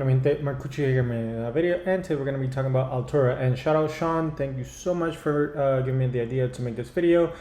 Dímelo, mi gente. Marcucci here in a video, and today we're going to be talking about Altura. And shout out Sean, thank you so much for giving me the idea to make this video.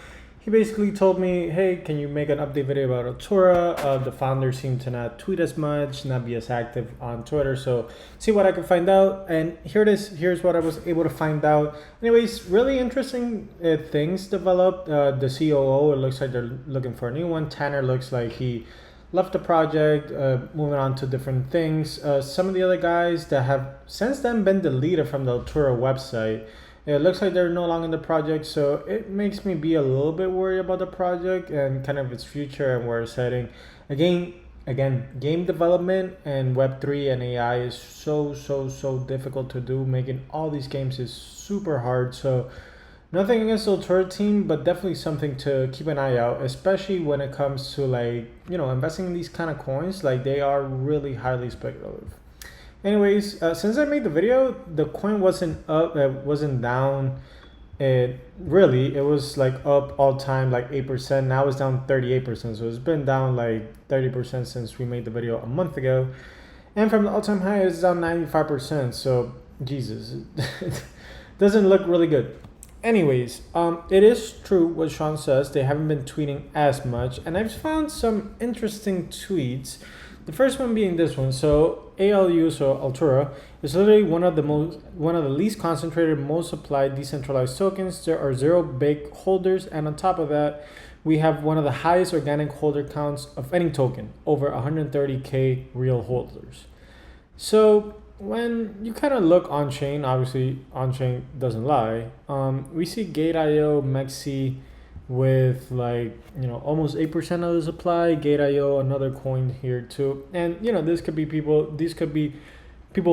He basically told me, hey, can you make an update video about Altura? The founder seemed to not tweet as much, not be as active on Twitter, so see what I can find out. And here it is. Here's what I was able to find out. Anyways, really interesting things developed. The COO, it looks like they're looking for a new one. Tanner looks like he left the project, moving on to different things. Some of the other guys that have since then been deleted from the Altura website, it looks like they're no longer in the project, so it makes me be a little bit worried about the project and kind of its future and where it's heading. Again, game development and Web3 and AI is so difficult to do. Making all these games is super hard, so nothing against the Altura team, but definitely something to keep an eye out, especially when it comes to, like, you know, investing in these kind of coins. Like, they are really highly speculative. Anyways, since I made the video, the coin wasn't up, wasn't down. It was like up all time, like 8%. Now it's down 38%. So it's been down like 30% since we made the video a month ago. And from the all-time high, it's down 95%. So Jesus, it doesn't look really good. Anyways, it is true what Sean says. They haven't been tweeting as much, and I've found some interesting tweets. The first one being this one. So ALU, so Altura, is literally one of the least concentrated, most supplied decentralized tokens. There are 0 big holders, and on top of that, we have one of the highest organic holder counts of any token, over 130k real holders. So when you kind of look on-chain, obviously on-chain doesn't lie, we see Gate.io, Mexi with, like, you know, almost 8% of the supply. Gate.io, another coin here too. And, you know, these could be people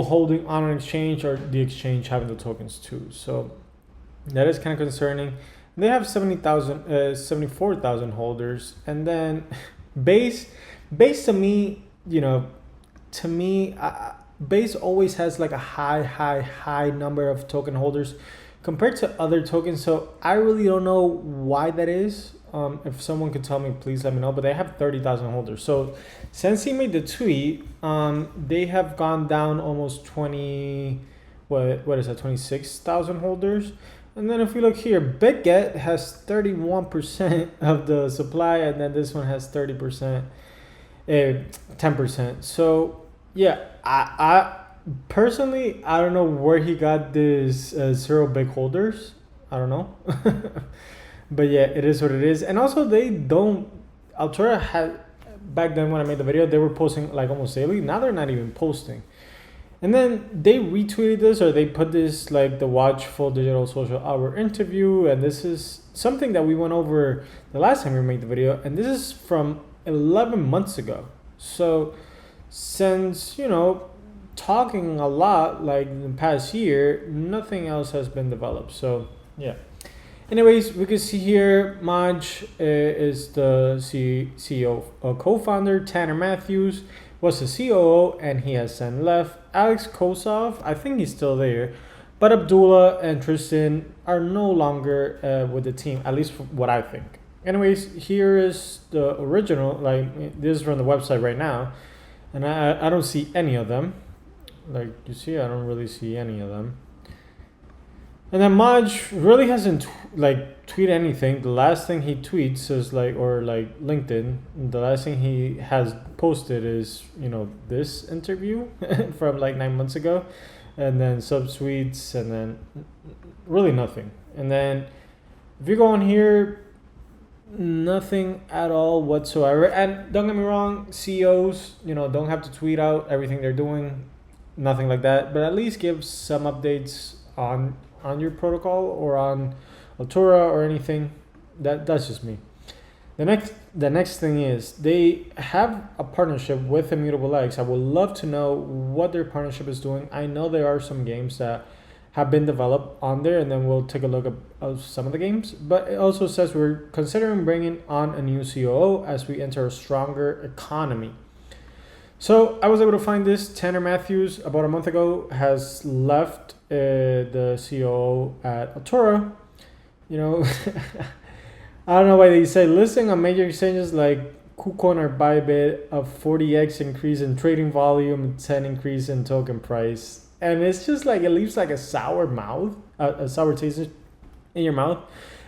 holding on an exchange, or the exchange having the tokens too. So that is kind of concerning. They have 74,000 holders. And then base to me, you know, Base always has like a high number of token holders compared to other tokens. So I really don't know why that is. If someone could tell me, please let me know. But they have 30,000 holders. So since he made the tweet, they have gone down almost 26,000 holders. And then if we look here, BitGet has 31% of the supply, and then this one has 30%, 10%. So yeah, I personally, I don't know where he got this 0 big holders. I don't know. But yeah, it is what it is. And also, Altura had, back then when I made the video, they were posting like almost daily. Now they're not even posting. And then they retweeted this, or they put this, like, the Watchful Digital Social Hour interview. And this is something that we went over the last time we made the video. And this is from 11 months ago. So since, you know, talking a lot like in the past year, nothing else has been developed. So yeah. Anyways, we can see here Majd is the CEO, co-founder. Tanner Matthews was the COO, and he has then left. Alex Kosov, I think he's still there, but Abdullah and Tristan are no longer with the team, at least what I think. Anyways, here is the original, like, this is from the website right now. And I don't see any of them. Like, you see, I don't really see any of them. And then Majd really hasn't tweeted anything. The last thing he tweets is LinkedIn. The last thing he has posted is, you know, this interview from like 9 months ago, and then subtweets, and then really nothing. And then if you go on here, nothing at all whatsoever. And don't get me wrong, CEOs, you know, don't have to tweet out everything they're doing, nothing like that, but at least give some updates on your protocol or on Altura or anything. That's just me. The next thing is they have a partnership with Immutable X. I would love to know what their partnership is doing. I know there are some games that have been developed on there, and then we'll take a look at some of the games. But it also says we're considering bringing on a new COO as we enter a stronger economy. So I was able to find this. Tanner Matthews, about a month ago, has left the COO at Altura. You know, I don't know why they say listing on major exchanges like KuCoin or Bybit, a 40x increase in trading volume, 10 increase in token price. And it's just like, it leaves like a sour mouth, a sour taste in your mouth,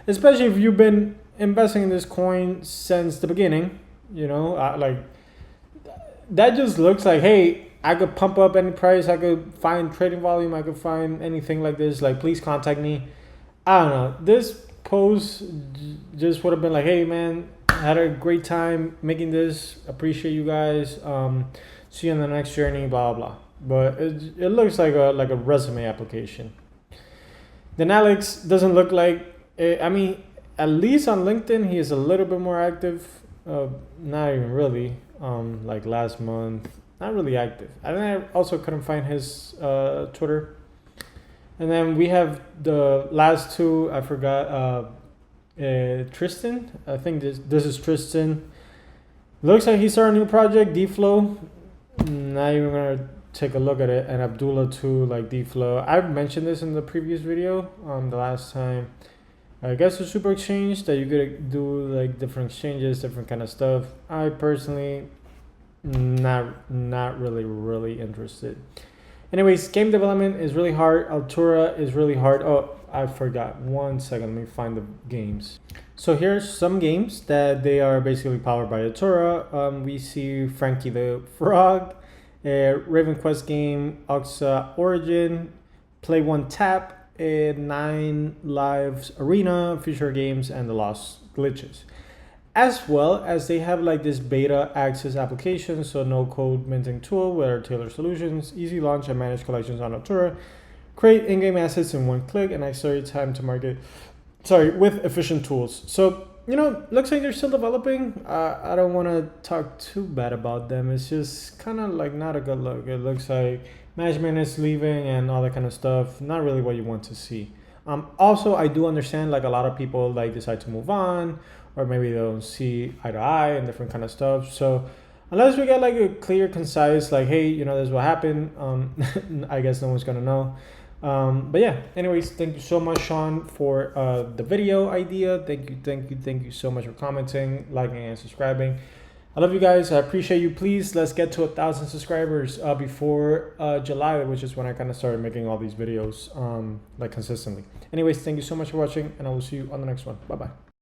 especially if you've been investing in this coin since the beginning. You know, like that just looks like, hey, I could pump up any price, I could find trading volume, I could find anything like this, like please contact me. I don't know, this post just would have been like, hey man, I had a great time making this, appreciate you guys, see you on the next journey, blah blah. But it looks like a resume application. Then Alex doesn't look like, I mean, at least on LinkedIn he is a little bit more active, not even really, like last month, not really active. And then I also couldn't find his Twitter. And then we have the last two, I forgot, Tristan. I think this is Tristan. Looks like he started a new project, D-Flow. Not even gonna take a look at it. And Abdullah too, like D-Flow. I've mentioned this in the previous video, the last time. I guess a super exchange that you could do like different exchanges, different kind of stuff. I personally not really interested. Anyways, game development is really hard. Altura is really hard. Oh, I forgot. 1 second. Let me find the games. So here's some games that they are basically powered by Altura. We see Frankie the Frog, Raven Quest game, Oxa Origin, Play One Tap, 9 Lives Arena, Future Games, and The Lost Glitches. As well as they have like this beta access application, so no code minting tool with our tailored solutions, easy launch and manage collections on Altura, create in-game assets in 1 click, and accelerate time to market, with efficient tools. So, you know, looks like they're still developing. I don't want to talk too bad about them. It's just kind of like not a good look. It looks like management is leaving and all that kind of stuff. Not really what you want to see. Also, I do understand like a lot of people like decide to move on, or maybe they don't see eye to eye and different kind of stuff. So unless we get like a clear, concise, like, hey, you know, this is what happened, I guess no one's gonna know. But yeah, anyways, thank you so much, Sean, for the video idea. Thank you so much for commenting, liking, and subscribing. I love you guys. I appreciate you. Please, let's get to 1,000 subscribers before July, which is when I kind of started making all these videos like consistently. Anyways, thank you so much for watching, and I will see you on the next one. Bye-bye.